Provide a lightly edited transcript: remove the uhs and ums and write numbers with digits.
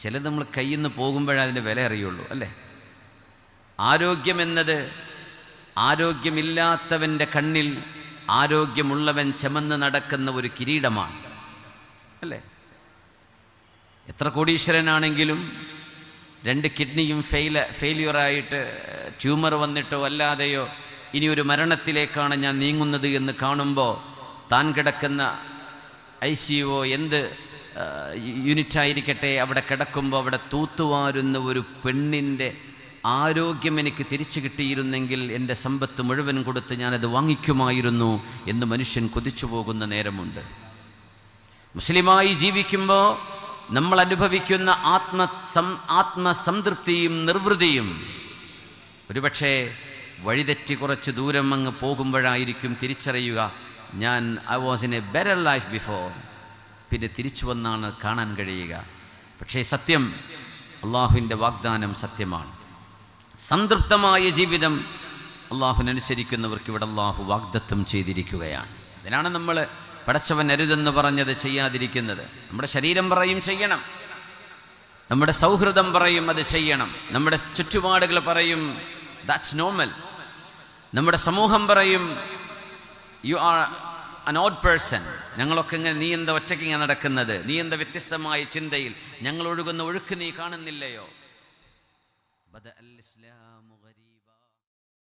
ചിലത് നമ്മൾ കയ്യിൽ നിന്ന് പോകുമ്പോഴേ അതിൻ്റെ വില അറിയുള്ളൂ അല്ലേ? ആരോഗ്യമെന്നത് ആരോഗ്യമില്ലാത്തവൻ്റെ കണ്ണിൽ ആരോഗ്യമുള്ളവൻ ചുമന്ന് നടക്കുന്ന ഒരു കിരീടമാണ് അല്ലേ? എത്ര കോടീശ്വരനാണെങ്കിലും 2 കിഡ്നിയും ഫെയിലിയറായിട്ട് ട്യൂമർ വന്നിട്ടോ അല്ലാതെയോ ഇനി ഒരു മരണത്തിലേക്കാണ് ഞാൻ നീങ്ങുന്നത് എന്ന് കാണുമ്പോൾ താൻ കിടക്കുന്ന ICU എന്ത് യൂണിറ്റായിരിക്കട്ടെ അവിടെ കിടക്കുമ്പോൾ അവിടെ തൂത്തുവാരുന്ന ഒരു പെണ്ണിൻ്റെ ആരോഗ്യം എനിക്ക് തിരിച്ചു കിട്ടിയിരുന്നെങ്കിൽ എൻ്റെ സമ്പത്ത് മുഴുവൻ കൊടുത്ത് ഞാനത് വാങ്ങിക്കുമായിരുന്നു എന്ന് മനുഷ്യൻ കൊതിച്ചു പോകുന്ന നേരമുണ്ട്. മുസ്ലിമായി ജീവിക്കുമ്പോൾ നമ്മൾ അനുഭവിക്കുന്ന ആത്മസംതൃപ്തിയും നിർവൃതിയും ഒരുപക്ഷെ വഴിതെറ്റി കുറച്ച് ദൂരം അങ്ങ് പോകുമ്പോഴായിരിക്കും തിരിച്ചറിയുക, ഞാൻ was in A better life before. പിന്നെ തിരിച്ചു വന്നാണ് കാണാൻ കഴിയുക. പക്ഷേ സത്യം, അള്ളാഹുവിൻ്റെ വാഗ്ദാനം സത്യമാണ്. സംതൃപ്തമായ ജീവിതം അള്ളാഹുവിനനുസരിക്കുന്നവർക്ക് ഇവിടെ അള്ളാഹു വാഗ്ദത്തം ചെയ്തിരിക്കുകയാണ്. അതിനാണ് നമ്മൾ പടച്ചവൻ അരുതെന്ന് പറഞ്ഞത് ചെയ്യാതിരിക്കുന്നത്. നമ്മുടെ ശരീരം പറയും ചെയ്യണം, നമ്മുടെ സൗഹൃദം പറയും അത് ചെയ്യണം, നമ്മുടെ ചുറ്റുപാടുകൾ പറയും ദാറ്റ്സ് നോർമൽ, നമ്മുടെ സമൂഹം പറയും you are an odd person. ഞങ്ങളൊക്കെ ഇങ്ങനെ, നീ എന്താ ഒറ്റയ്ക്ക് ഇങ്ങനെ നടക്കുന്നത്, നീ എന്താ വ്യത്യസ്തമായ ചിന്തയിൽ, ഞങ്ങൾ ഒഴുകുന്ന ഒഴുക്ക് നീ കാണുന്നില്ലയോ?